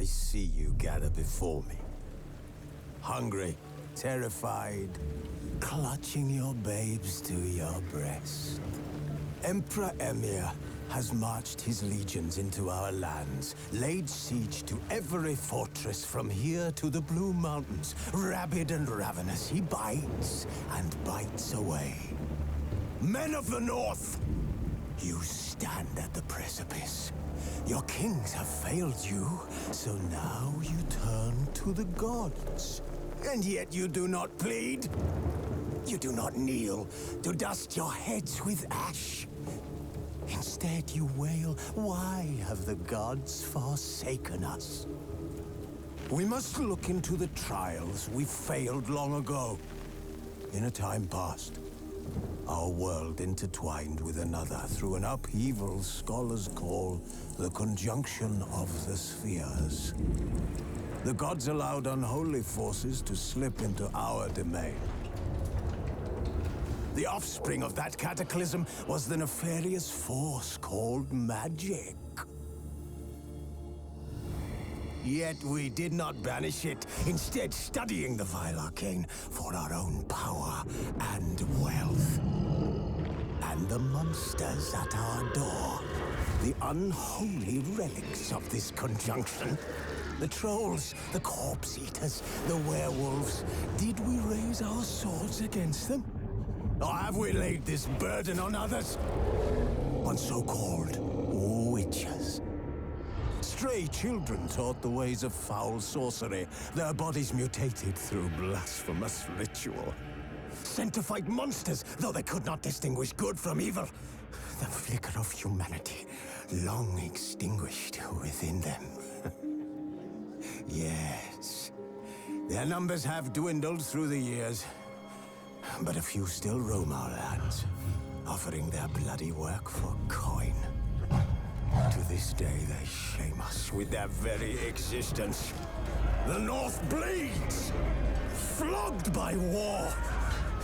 see you gather before me. Hungry, terrified, clutching your babes to your breast. Emperor Emir has marched his legions into our lands, laid siege to every fortress from here to the Blue Mountains. Rabid and ravenous, he bites and bites away. Men of the North, you stand at the precipice. Your kings have failed you, so now you turn to the gods. And yet you do not plead. You do not kneel to dust your heads with ash. Instead you wail, why have the gods forsaken us? We must look into the trials we failed long ago. In a time past, our world intertwined with another through an upheaval scholars call the conjunction of the spheres. The gods allowed unholy forces to slip into our domain. The offspring of that cataclysm was the nefarious force called magic. Yet we did not banish it, instead studying the vile arcane for our own power and wealth. And the monsters at our door, the unholy relics of this conjunction. The trolls, the corpse eaters, the werewolves. Did we raise our swords against them? Or have we laid this burden on others? On so-called witches. Stray children taught the ways of foul sorcery, their bodies mutated through blasphemous ritual. Sent to fight monsters, though they could not distinguish good from evil. The flicker of humanity, long extinguished within them. Yes, their numbers have dwindled through the years. But a few still roam our lands, offering their bloody work for coin. To this day, they shame us with their very existence. The North bleeds, flogged by war.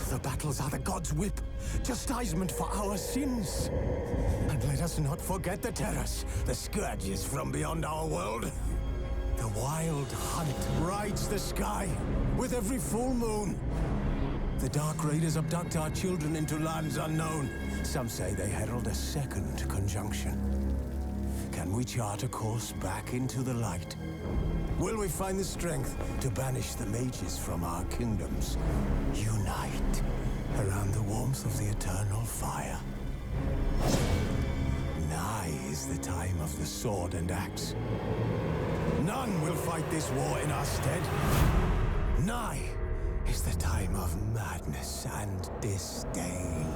The battles are the gods' whip, chastisement for our sins. And let us not forget the terrors, the scourges from beyond our world. The wild hunt rides the sky with every full moon. The Dark Raiders abduct our children into lands unknown. Some say they herald a second conjunction. Can we chart a course back into the light? Will we find the strength to banish the mages from our kingdoms? Unite around the warmth of the eternal fire. Nigh is the time of the sword and axe. None will fight this war in our stead. Nigh is the time of madness and disdain.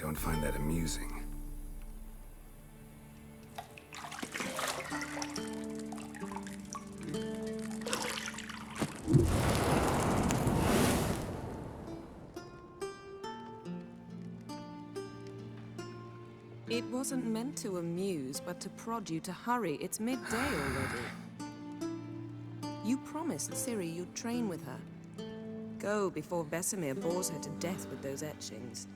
don't find that amusing. It wasn't meant to amuse, but to prod you to hurry. It's midday already. You promised Ciri you'd train with her. Go before Vesemir bores her to death with those etchings.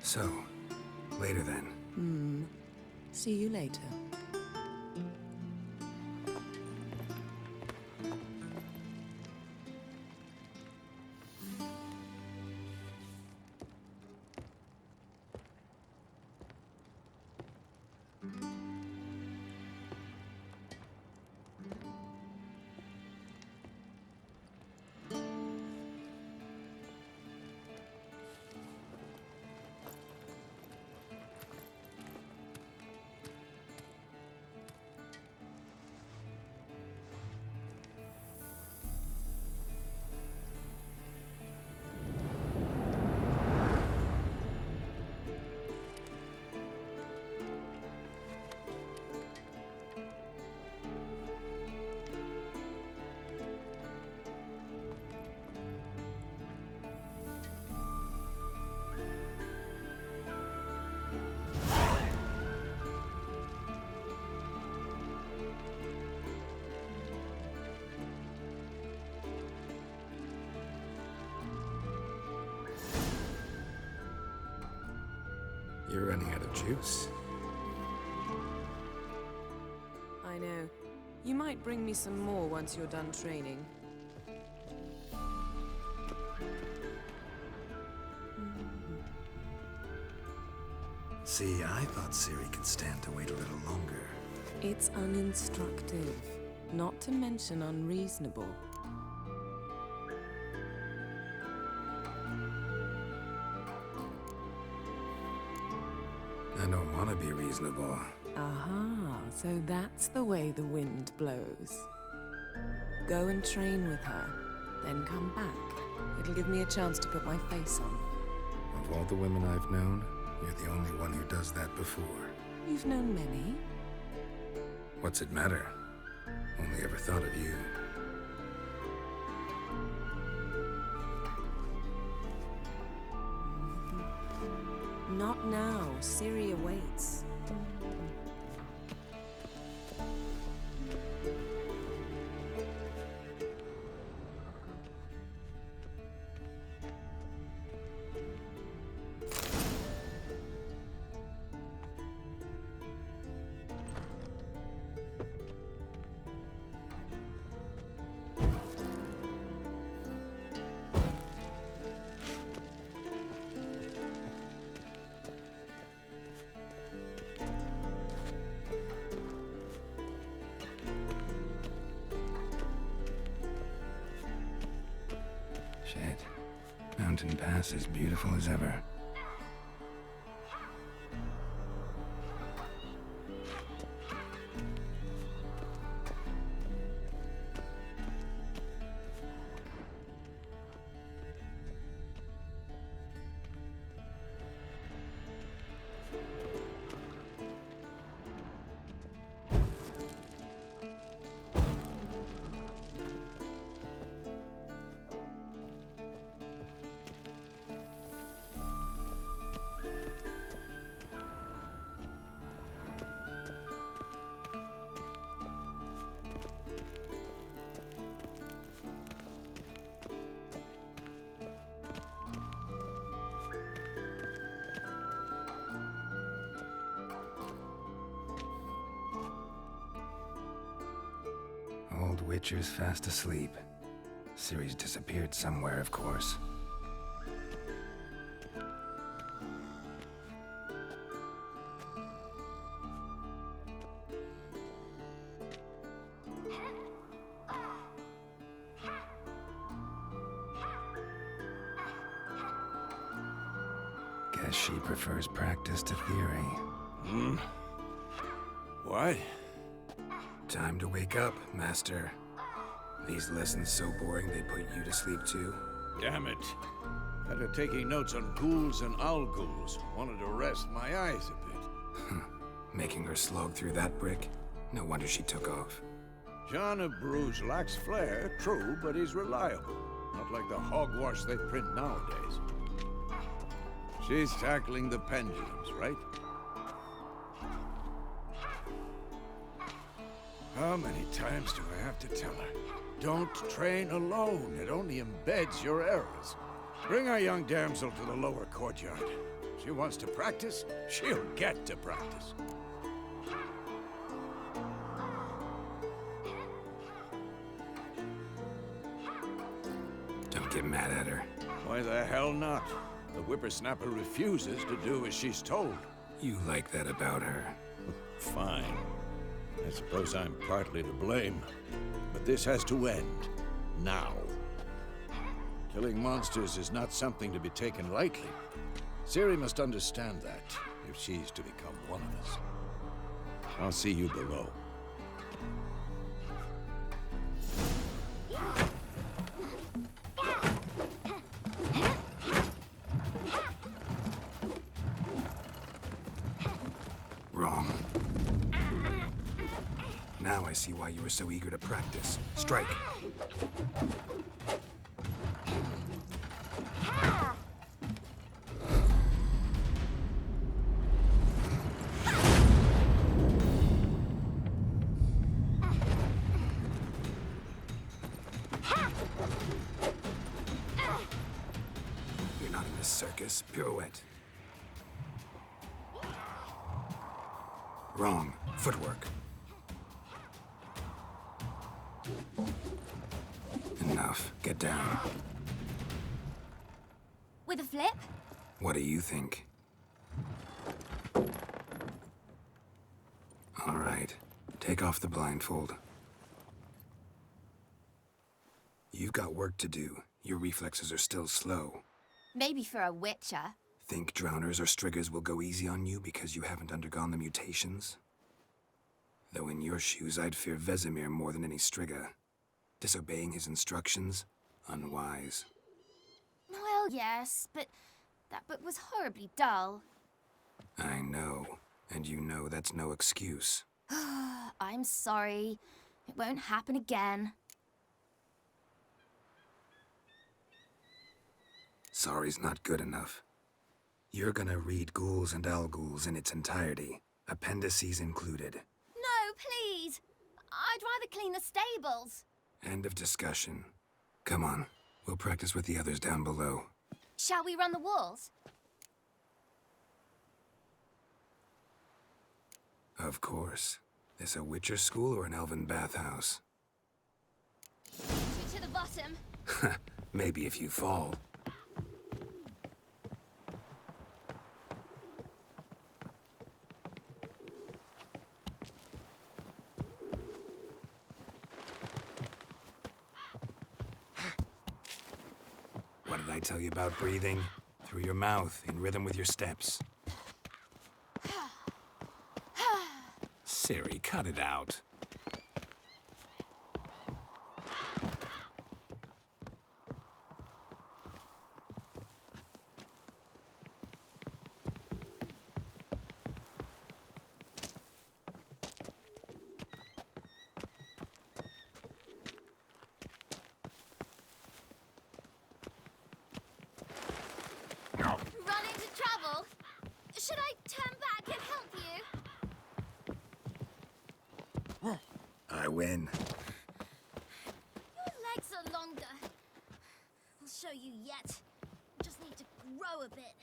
So, later then. See you later. You're running out of juice. I know. You might bring me some more once you're done training. See, I thought Ciri could stand to wait a little longer. It's uninstructive, not to mention unreasonable. I don't want to be reasonable. Aha, so that's the way the wind blows. Go and train with her, then come back. It'll give me a chance to put my face on. Of all the women I've known, you're the only one who does that before. You've known many. What's it matter? Only ever thought of you. Not now. Ciri awaits. Shit. Mountain Pass is beautiful as ever. Old Witcher's fast asleep. Ciri's disappeared somewhere, of course. Guess she prefers practice to theory. What? Time to wake up, Master. These lessons so boring they put you to sleep too? Damn it. After taking notes on ghouls and owl-ghouls, wanted to rest my eyes a bit. Making her slog through that brick? No wonder she took off. John of Bruges lacks flair, true, but he's reliable. Not like the hogwash they print nowadays. She's tackling the pendulums, right? How many times do I have to tell her? Don't train alone. It only embeds your errors. Bring our young damsel to the lower courtyard. She wants to practice, she'll get to practice. Don't get mad at her. Why the hell not? The whippersnapper refuses to do as she's told. You like that about her. Fine. I suppose I'm partly to blame. But this has to end. Now. Killing monsters is not something to be taken lightly. Ciri must understand that, if she's to become one of us. I'll see you below. Wrong. Now I see why you were so eager to practice. Strike. You're not in this circus. Pirouette. Wrong. Footwork. Enough. Get down. With a flip? What do you think? All right. Take off the blindfold. You've got work to do. Your reflexes are still slow. Maybe for a witcher. Think drowners or striggers will go easy on you because you haven't undergone the mutations? Though in your shoes, I'd fear Vesemir more than any strigger. Disobeying his instructions? Unwise. Well, yes, but that book was horribly dull. I know. And you know that's no excuse. I'm sorry. It won't happen again. Sorry's not good enough. You're gonna read Ghouls and Owl-Ghouls in its entirety, appendices included. No, please! I'd rather clean the stables. End of discussion. Come on, we'll practice with the others down below. Shall we run the walls? Of course. This a Witcher school or an elven bathhouse? To the bottom. Maybe if you fall. What did I tell you about breathing? Through your mouth, in rhythm with your steps. Ciri, cut it out. Run into trouble? Should I turn back and help you? I win. Your legs are longer. I'll show you yet. Just need to grow a bit.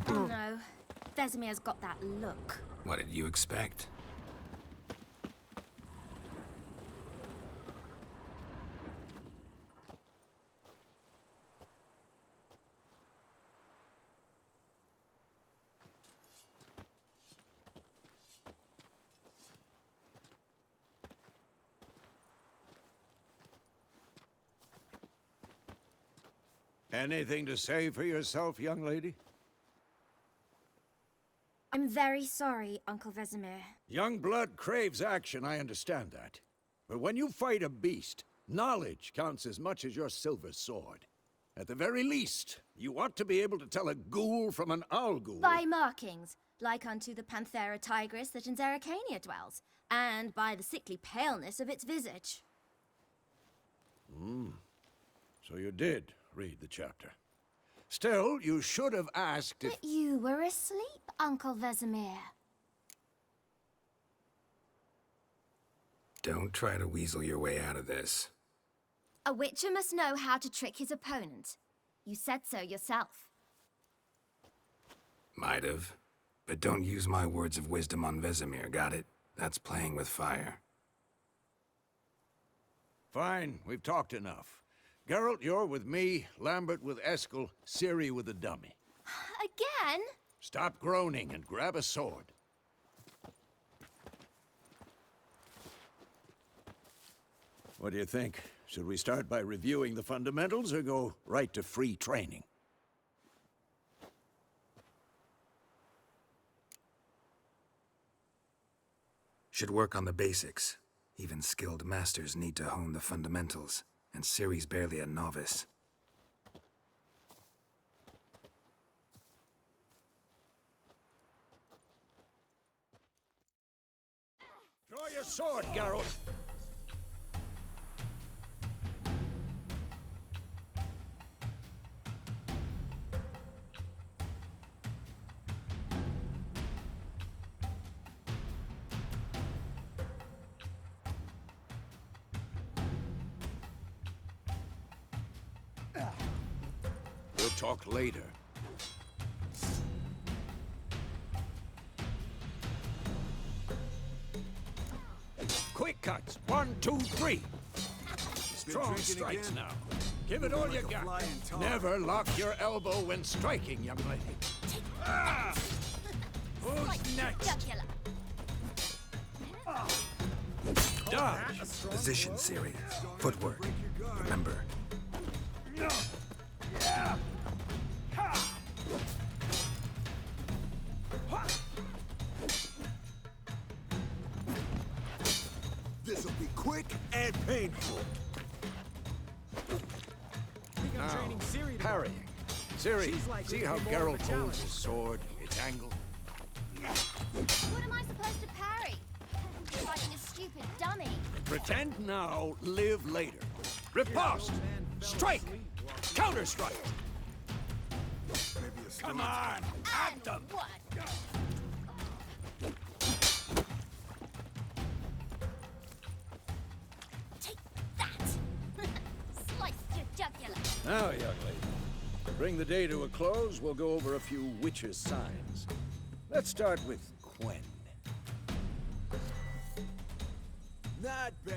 Oh no. Vesemir's got that look. What did you expect? Anything to say for yourself, young lady? I'm very sorry, Uncle Vesemir. Young blood craves action, I understand that. But when you fight a beast, knowledge counts as much as your silver sword. At the very least, you ought to be able to tell a ghoul from an owl ghoul. By markings, like unto the Panthera tigris that in Zerrikania dwells, and by the sickly paleness of its visage. So you did read the chapter. Still, you should have asked if... But you were asleep, Uncle Vesemir. Don't try to weasel your way out of this. A witcher must know how to trick his opponent. You said so yourself. Might have. But don't use my words of wisdom on Vesemir, got it? That's playing with fire. Fine, we've talked enough. Geralt, you're with me, Lambert with Eskel, Ciri with the dummy. Again? Stop groaning and grab a sword. What do you think? Should we start by reviewing the fundamentals or go right to free training? Should work on the basics. Even skilled masters need to hone the fundamentals, and Ciri's barely a novice. Draw your sword, Geralt! We'll talk later. Quick cuts. 1, 2, 3. Strong strikes now. Give it all you got. Never lock your elbow when striking, young lady. Who's next? Dodge. Position, Ciri. Footwork. Remember. This'll be quick and painful. Now, parrying. Ciri, see how Geralt holds his sword, its angle? What am I supposed to parry? Fighting a stupid dummy. Pretend now, live later. Riposte! Strike! Counter-strike! Come on! At them! What? Take that! Slice your jugular. Now, young lady, to bring the day to a close, we'll go over a few witches' signs. Let's start with Quen. Not bad.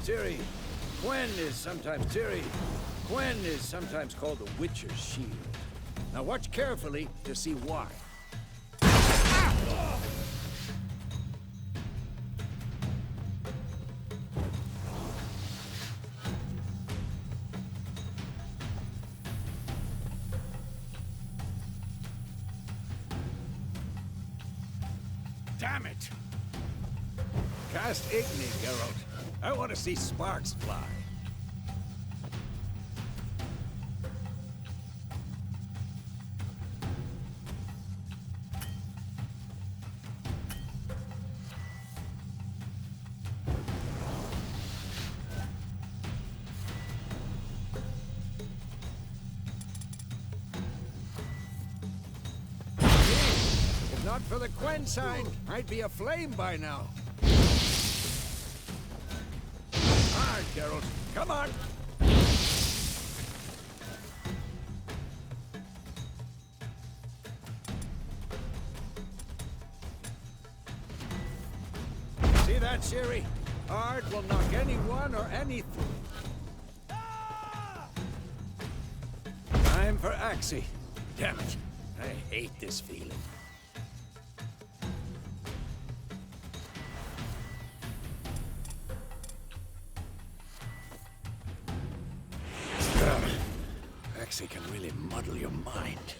Ciri, Quen is sometimes called the Witcher's Shield. Now watch carefully to see why. Damn it! Cast Igni, Geralt. I want to see sparks fly. If not for the Quen sign, I'd be aflame by now. Hard, Geralt. Come on! See that, Ciri? Art will knock anyone or anything. Time for Axie. Damn it. I hate this feeling. they can really muddle your mind.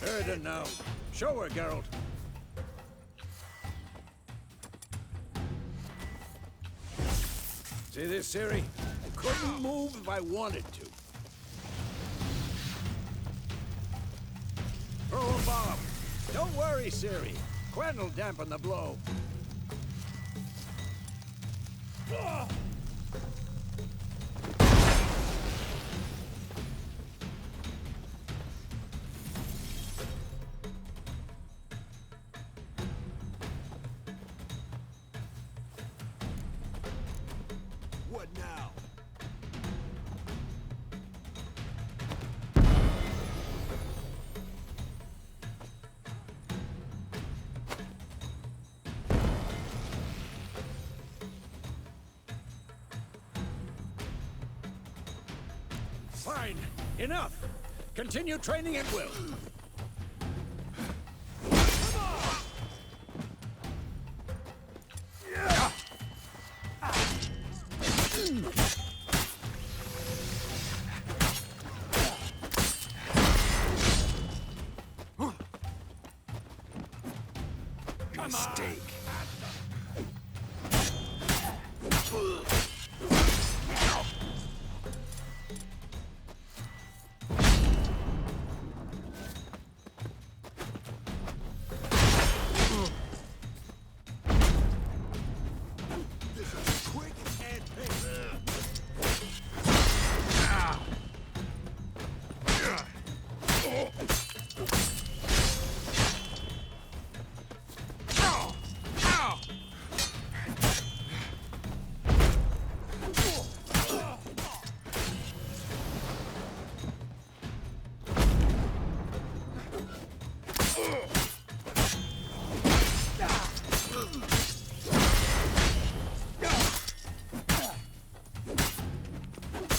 Heard now. Show her, Geralt. See this, Ciri? I couldn't move if I wanted to. Throw a bomb. Don't worry, Ciri. Quen will dampen the blow. What now? Fine. Enough. Continue training at will. Mistake.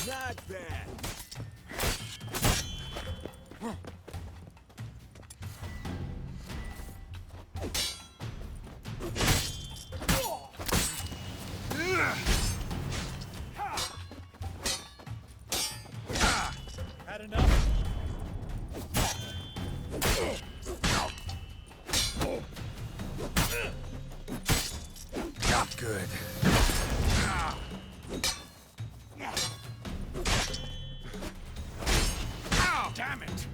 Not bad. Had enough? Not good. Damn it!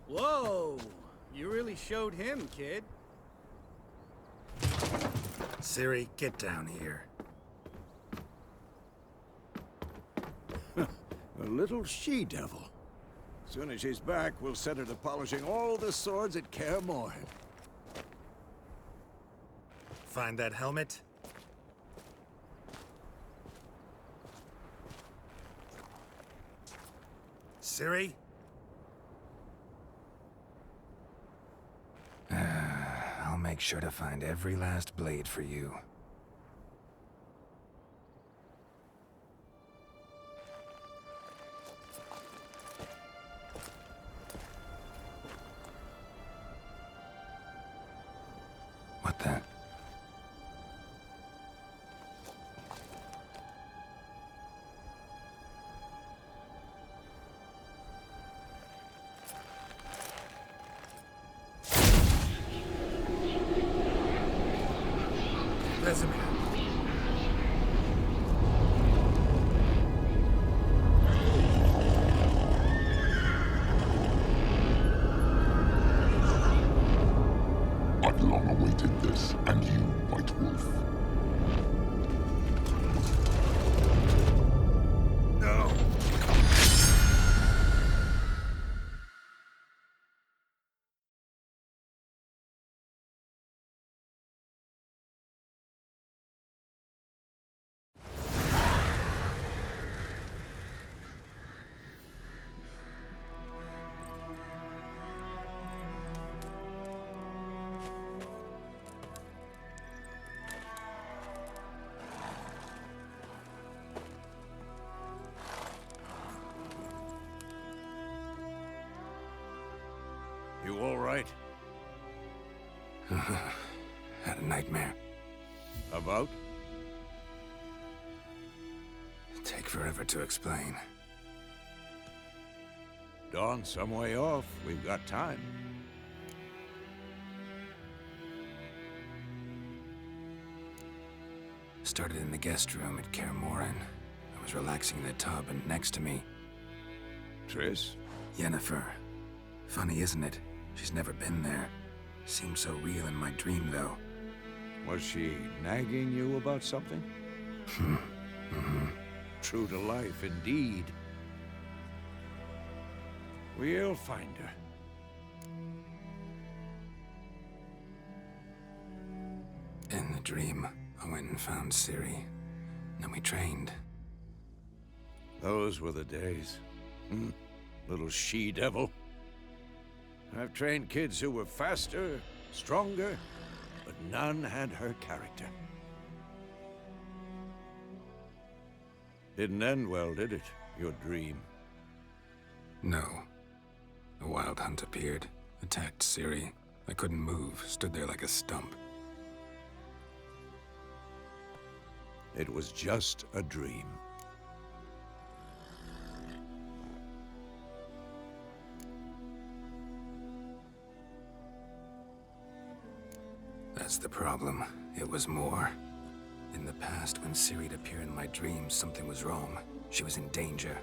Whoa! You really showed him, kid. Ciri, get down here. A little she-devil. Soon as she's back, we'll set her to polishing all the swords at Kaer Morhen. Find that helmet? Ciri? I'll make sure to find every last blade for you. What the? Had a nightmare. About? Take forever to explain. Dawn's some way off. We've got time. Started in the guest room at Kaer Morhen. I was relaxing in the tub, and next to me, Triss? Yennefer. Funny, isn't it? She's never been there. Seemed so real in my dream, though. Was she nagging you about something? True to life, indeed. We'll find her. In the dream, I went and found Ciri. Then we trained. Those were the days. Little she-devil. I've trained kids who were faster, stronger, but none had her character. Didn't end well, did it? Your dream? No. A wild hunt appeared, attacked Ciri. I couldn't move, stood there like a stump. It was just a dream. That's the problem. It was more. In the past, when Ciri'd appear in my dreams, something was wrong. She was in danger.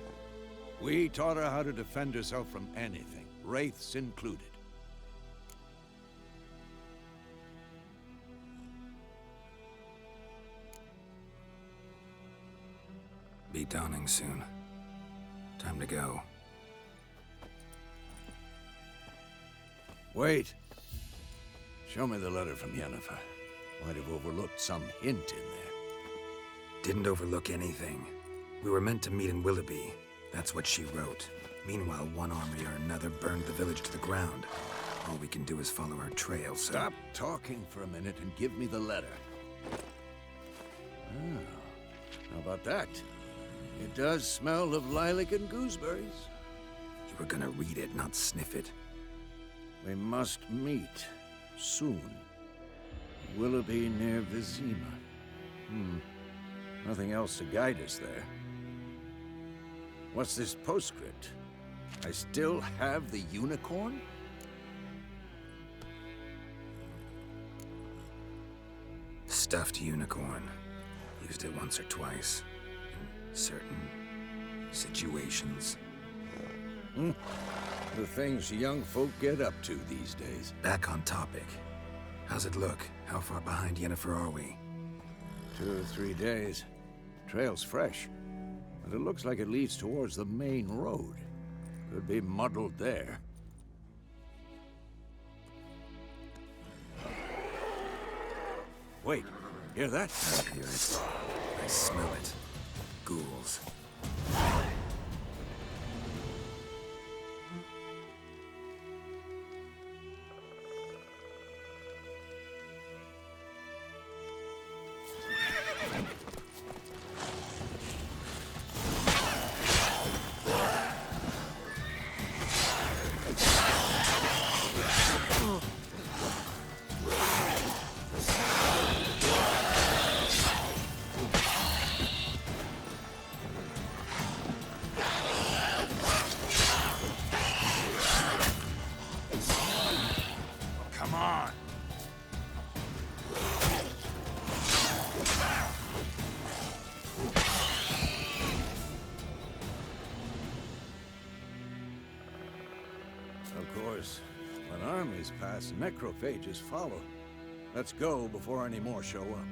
We taught her how to defend herself from anything, wraiths included. Be dawning soon. Time to go. Wait. Show me the letter from Yennefer. Might have overlooked some hint in there. Didn't overlook anything. We were meant to meet in Willoughby. That's what she wrote. Meanwhile, one army or another burned the village to the ground. All we can do is follow her trail, so... Stop talking for a minute and give me the letter. Ah, how about that? It does smell of lilac and gooseberries. You were gonna read it, not sniff it. We must meet soon. Willoughby near Vizima. Nothing else to guide us there. What's this postscript? I still have the unicorn? Stuffed unicorn. Used it once or twice. In certain situations. The things young folk get up to these days. Back on topic. How's it look? How far behind Yennefer are we? 2 or 3 days. Trail's fresh. And it looks like it leads towards the main road. Could be muddled there. Wait, hear that? I hear it. I smell it. Ghouls. Come on! Of course, when armies pass, necrophages follow. Let's go before any more show up.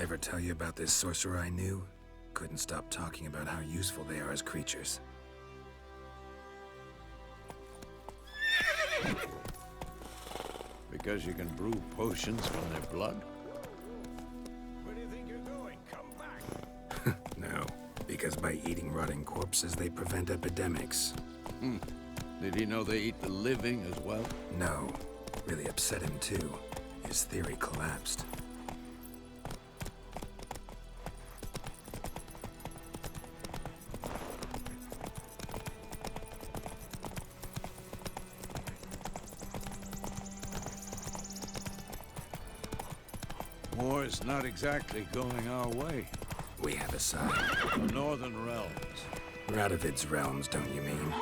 Ever tell you about this sorcerer I knew? Couldn't stop talking about how useful they are as creatures. Because you can brew potions from their blood? Where do you think you're going? Come back! No, because by eating rotting corpses, they prevent epidemics. Did he know they eat the living as well? No. Really upset him, too. His theory collapsed. War's not exactly going our way. We have a side. The Northern Realms. Radovid's realms, don't you mean?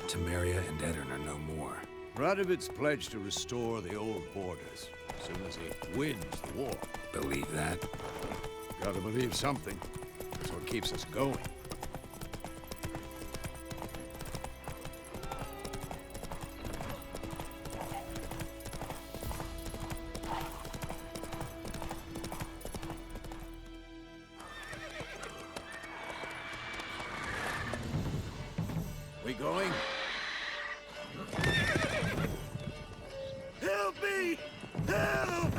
Temeria and Edirn are no more. Radovid's pledged to restore the old borders as soon as he wins the war. Believe that? Gotta believe something. That's what keeps us going. We going? Help me! Help!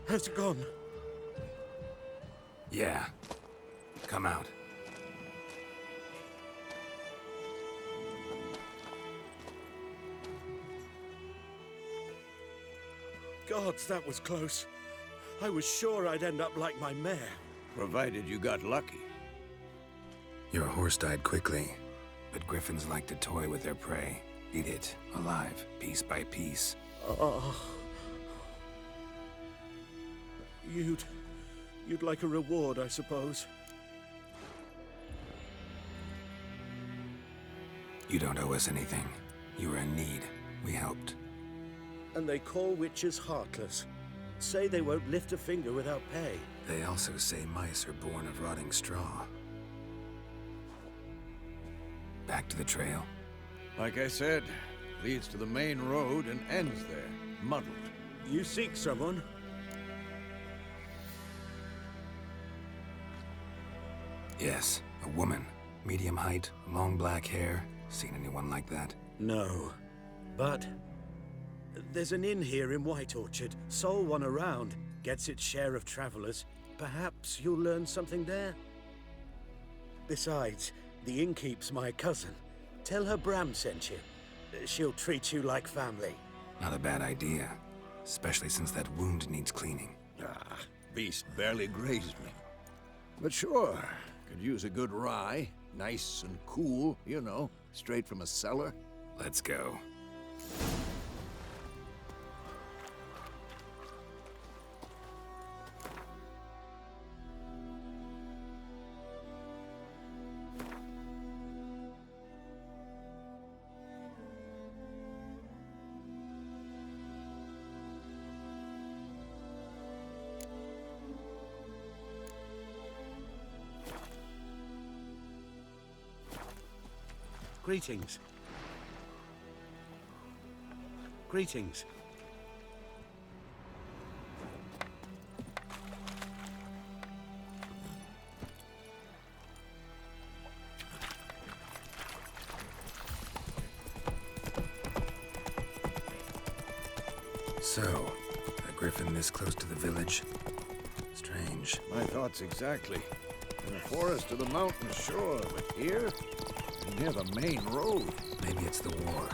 Has it gone? Yeah. Come out. Gods, that was close. I was sure I'd end up like my mare. Provided you got lucky. Your horse died quickly, but griffins like to toy with their prey. Eat it, alive, piece by piece. You'd like a reward, I suppose. You don't owe us anything. You were in need. We helped. And they call witches heartless. Say they won't lift a finger without pay. They also say mice are born of rotting straw. Back to the trail. Like I said, leads to the main road and ends there, muddled. You seek someone? Yes, a woman. Medium height, long black hair. Seen anyone like that? No. But there's an inn here in White Orchard. Sole one around. Gets its share of travelers. Perhaps you'll learn something there? Besides, the innkeep's my cousin. Tell her Bram sent you. She'll treat you like family. Not a bad idea. Especially since that wound needs cleaning. Beast barely grazed me. But sure, could use a good rye. Nice and cool, you know, straight from a cellar. Let's go. Greetings. Greetings. So, a griffin this close to the village? Strange. My thoughts exactly. In the forest or the mountains, sure, but here, near the main road. Maybe it's the war.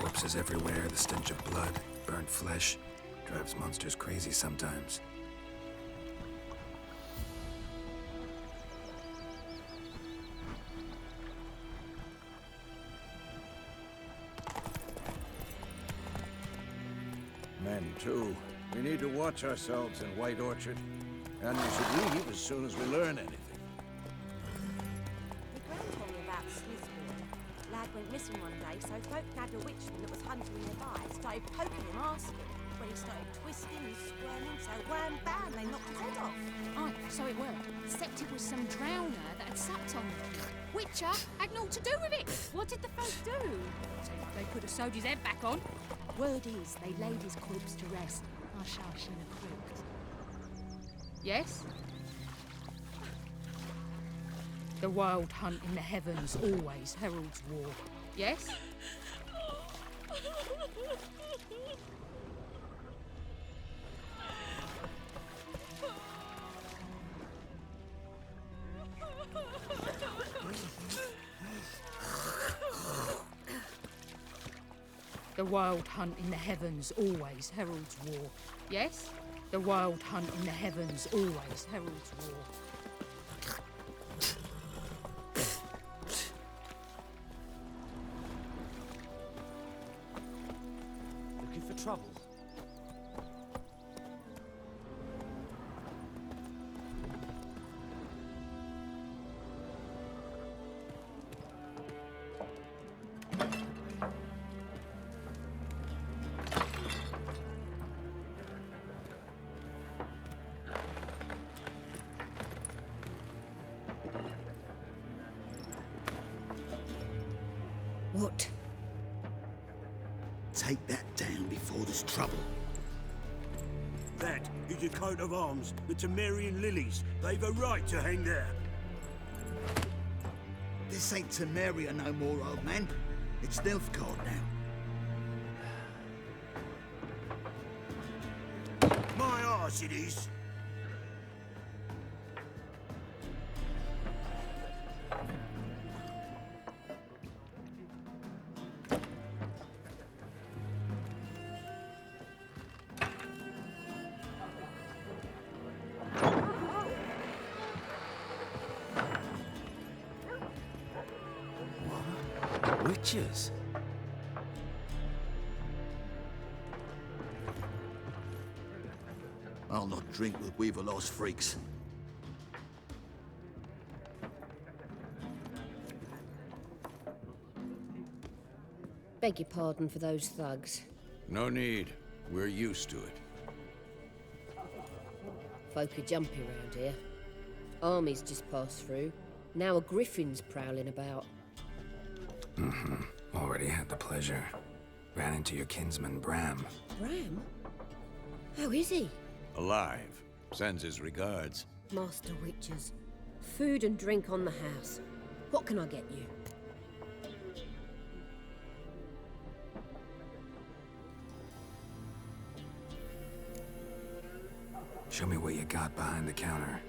Corpses everywhere, the stench of blood, burnt flesh, drives monsters crazy sometimes. Men, too. We need to watch ourselves in White Orchard. And we should leave as soon as we learn anything. My gran told me about Slisbury. Lad went missing one day, so folk nabbed a witchman that was hunting nearby. Started poking him, asking. When he started twisting and squirming, so wham bam, they knocked his head off. Aye, so it were. Except it was some drowner that had sucked on them. Witcher had naught to do with it. What did the folk do? So they could have sewed his head back on. Word is, they laid his corpse to rest. I shall in a crypt. Yes? The wild hunt in the heavens always heralds war. Yes? The wild hunt in the heavens always heralds war. Yes? The wild hunt in the heavens always heralds war. Looking for trouble? What? Take that down before there's trouble. That is a coat of arms, the Temerian lilies. They've a right to hang there. This ain't Temeria no more, old man. It's Nilfgaard now. My arse it is. Witches? I'll not drink with Weaver-lost freaks. Beg your pardon for those thugs. No need. We're used to it. Folk are jumpy around here. Armies just passed through. Now a griffin's prowling about. Already had the pleasure. Ran into your kinsman, Bram. Bram? How is he? Alive. Sends his regards. Master Witches. Food and drink on the house. What can I get you? Show me what you got behind the counter.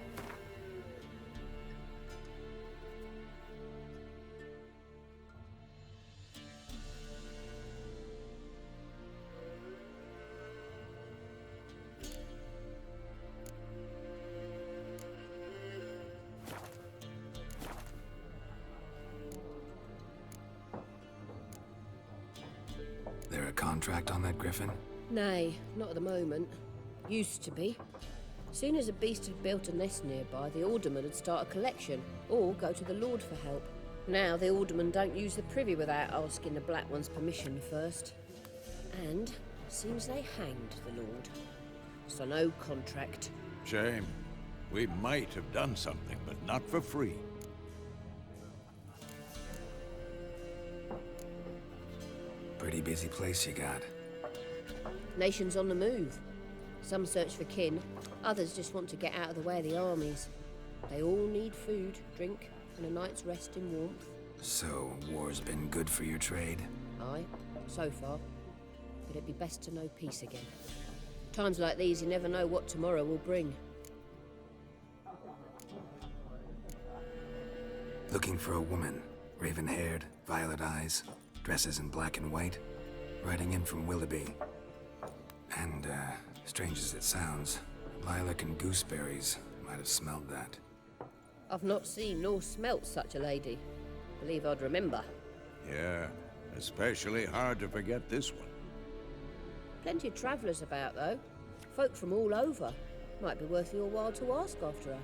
There a contract on that griffin? Nay, not at the moment. Used to be. Soon as a beast had built a nest nearby, the alderman would start a collection, or go to the Lord for help. Now the aldermen don't use the privy without asking the Black One's permission first. And seems they hanged the Lord. So no contract. Shame. We might have done something, but not for free. Pretty busy place you got. Nations on the move. Some search for kin, others just want to get out of the way of the armies. They all need food, drink, and a night's rest in warmth. So, war's been good for your trade? Aye, so far. But it'd be best to know peace again. Times like these, you never know what tomorrow will bring. Looking for a woman. Raven-haired, violet eyes, dresses in black and white. Writing in from Willoughby. And, strange as it sounds, Lilac and Gooseberries might have smelled that. I've not seen nor smelt such a lady. Believe I'd remember. Yeah, especially hard to forget this one. Plenty of travellers about, though. Folk from all over. Might be worth your while to ask after her.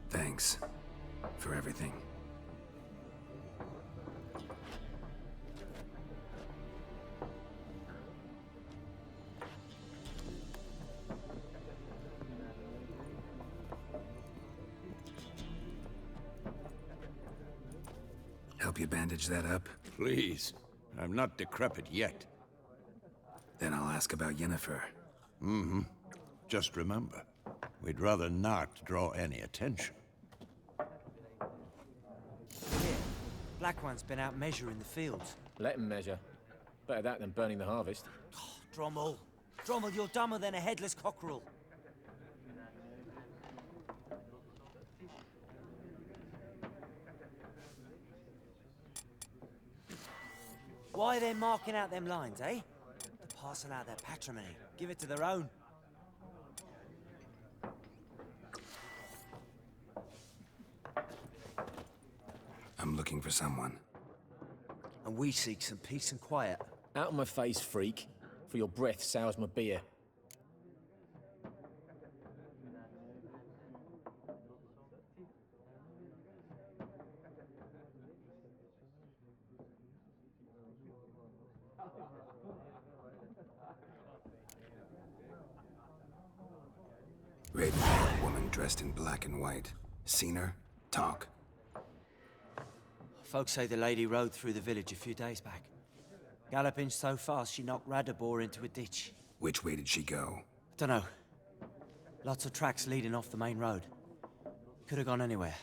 Thanks for everything. Help you bandage that up? Please. I'm not decrepit yet. Then I'll ask about Yennefer. Mm-hmm. Just remember, we'd rather not draw any attention. Yeah, Black One's been out measuring the fields. Let him measure. Better that than burning the harvest. Oh, Drommel. Drommel, you're dumber than a headless cockerel. Why are they marking out them lines, eh? To parcel out their patrimony. Give it to their own. I'm looking for someone. And we seek some peace and quiet. Out of my face, freak. For your breath sours my beer. Raven-haired woman dressed in black and white. Seen her? Talk. Folks say the lady rode through the village a few days back. Galloping so fast she knocked Radabor into a ditch. Which way did she go? Dunno. Lots of tracks leading off the main road. Could have gone anywhere.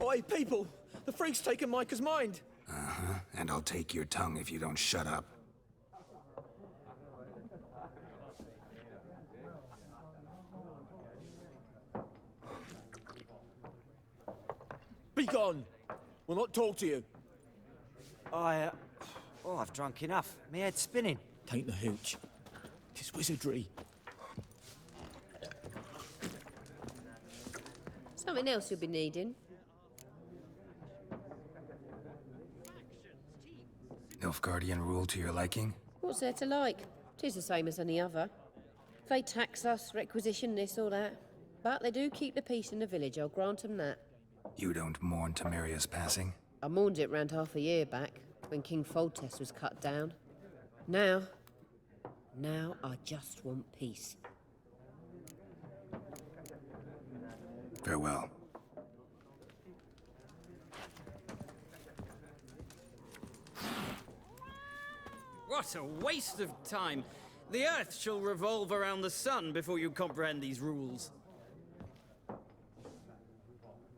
Oi, people! The freak's taken Micah's mind! Uh-huh. And I'll take your tongue if you don't shut up. Be gone! We'll not talk to you. I've drunk enough. My head's spinning. Tain't the hooch. 'Tis wizardry. Something else you'll be needing. Nilfgaardian rule to your liking? What's there to like? 'Tis the same as any other. They tax us, requisition this or that. But they do keep the peace in the village, I'll grant 'em that. You don't mourn Temeria's passing? I mourned it round half a year back, when King Foltest was cut down. Now I just want peace. Farewell. What a waste of time! The Earth shall revolve around the sun before you comprehend these rules.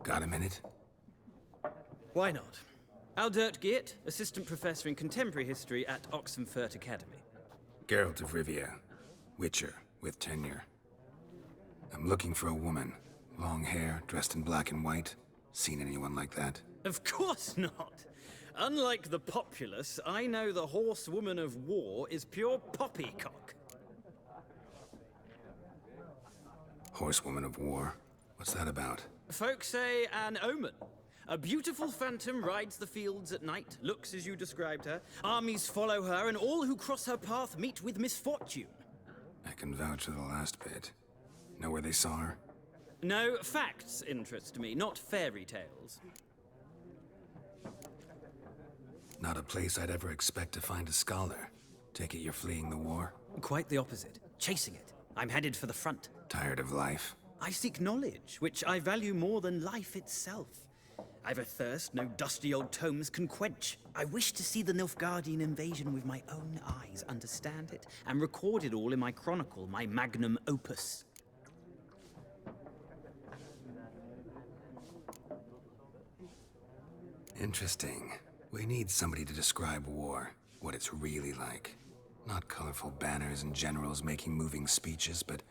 Got a minute? Why not? Aldert Geert, Assistant Professor in Contemporary History at Oxenfurt Academy. Geralt of Rivia. Witcher, with tenure. I'm looking for a woman. Long hair, dressed in black and white. Seen anyone like that? Of course not! Unlike the populace, I know the horsewoman of war is pure poppycock. Horsewoman of war? What's that about? Folk say an omen. A beautiful phantom rides the fields at night, looks as you described her. Armies follow her, and all who cross her path meet with misfortune. I can vouch for the last bit. Know where they saw her? No, facts interest me, not fairy tales. Not a place I'd ever expect to find a scholar. Take it you're fleeing the war? Quite the opposite. Chasing it. I'm headed for the front. Tired of life? I seek knowledge, which I value more than life itself. I've a thirst no dusty old tomes can quench. I wish to see the Nilfgaardian invasion with my own eyes, understand it, and record it all in my chronicle, my magnum opus. Interesting. We need somebody to describe war, what it's really like. Not colorful banners and generals making moving speeches, but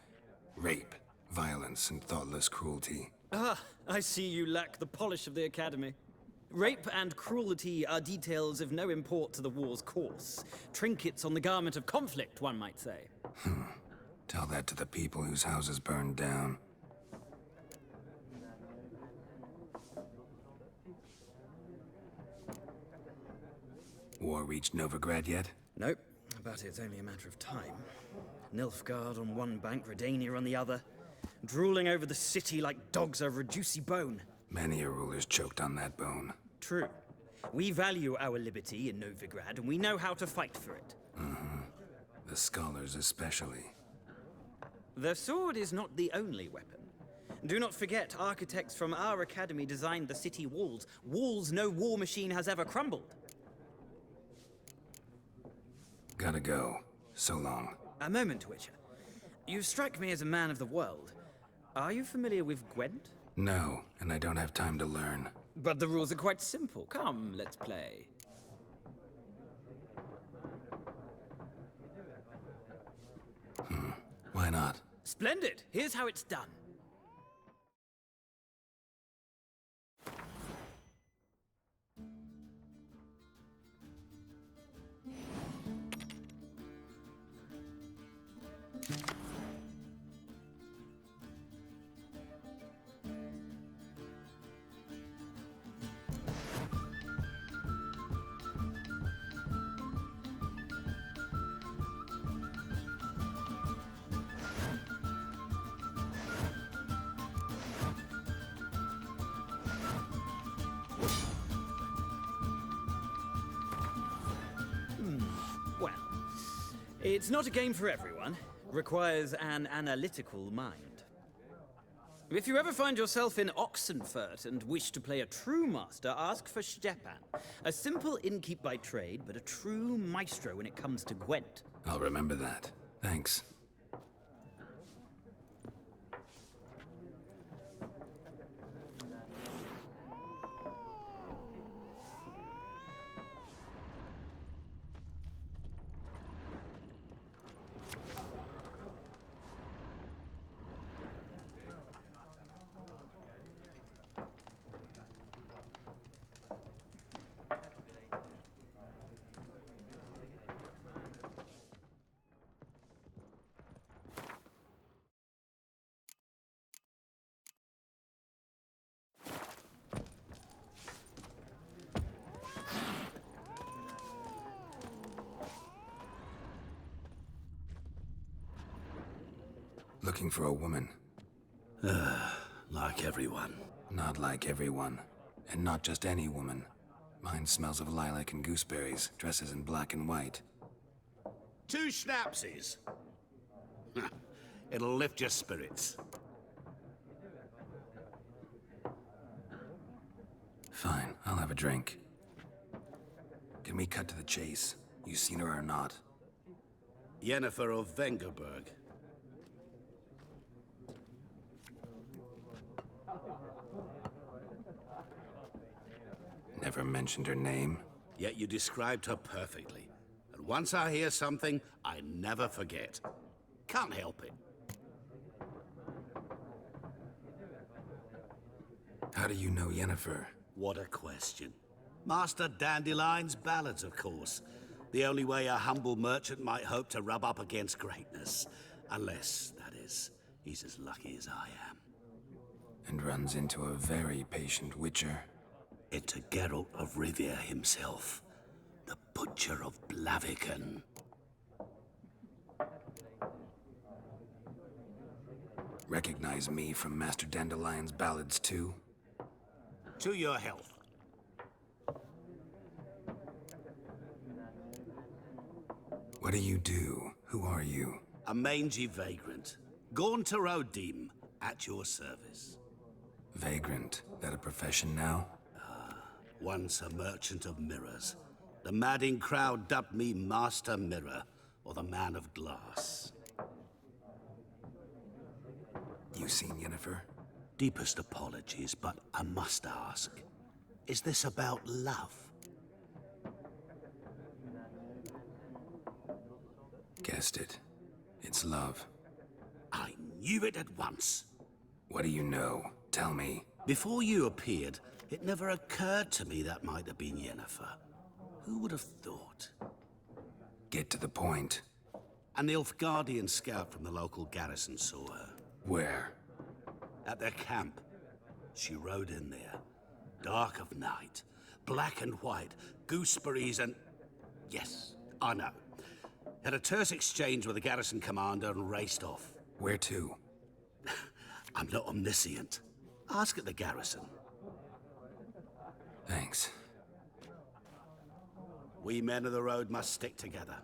rape, violence, and thoughtless cruelty. Ah, I see you lack the polish of the Academy. Rape and cruelty are details of no import to the war's course. Trinkets on the garment of conflict, one might say. Tell that to the people whose houses burned down. War reached Novigrad yet? Nope, but it's only a matter of time. Nilfgaard on one bank, Redania on the other, drooling over the city like dogs over a juicy bone. Many a ruler's choked on that bone. True. We value our liberty in Novigrad, and we know how to fight for it. The scholars especially. The sword is not the only weapon. Do not forget, architects from our academy designed the city walls. Walls no war machine has ever crumbled. Gotta go. So long. A moment, Witcher. You strike me as a man of the world. Are you familiar with Gwent? No, and I don't have time to learn. But the rules are quite simple. Come, let's play. Why not? Splendid! Here's how it's done. Well, it's not a game for everyone. Requires an analytical mind. If you ever find yourself in Oxenfurt and wish to play a true master, ask for Stepan. A simple innkeep by trade, but a true maestro when it comes to Gwent. I'll remember that. Thanks. Looking for a woman. Like everyone. Not like everyone. And not just any woman. Mine smells of lilac and gooseberries, dresses in black and white. 2 schnapsies. It'll lift your spirits. Fine, I'll have a drink. Can we cut to the chase? You seen her or not? Yennefer of Vengerberg. Never mentioned her name. Yet you described her perfectly. And once I hear something, I never forget. Can't help it. How do you know Yennefer? What a question. Master Dandelion's ballads, of course. The only way a humble merchant might hope to rub up against greatness. Unless, that is, he's as lucky as I am. And runs into a very patient witcher. Into Geralt of Rivia himself. The Butcher of Blaviken. Recognize me from Master Dandelion's ballads, too? To your health. What do you do? Who are you? A mangy vagrant. Gaunter Odim, at your service. Vagrant? That a profession now? Once a merchant of mirrors. The madding crowd dubbed me Master Mirror, or the Man of Glass. You seen Yennefer? Deepest apologies, but I must ask. Is this about love? Guessed it. It's love. I knew it at once. What do you know? Tell me. Before you appeared, it never occurred to me that might have been Yennefer. Who would have thought? Get to the point. A Nilfgaardian scout from the local garrison saw her. Where? At their camp. She rode in there. Dark of night. Black and white. Gooseberries and... Yes, I know. Had a terse exchange with the garrison commander and raced off. Where to? I'm not omniscient. Ask at the garrison. Thanks. We men of the road must stick together.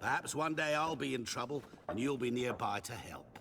Perhaps one day I'll be in trouble and you'll be nearby to help.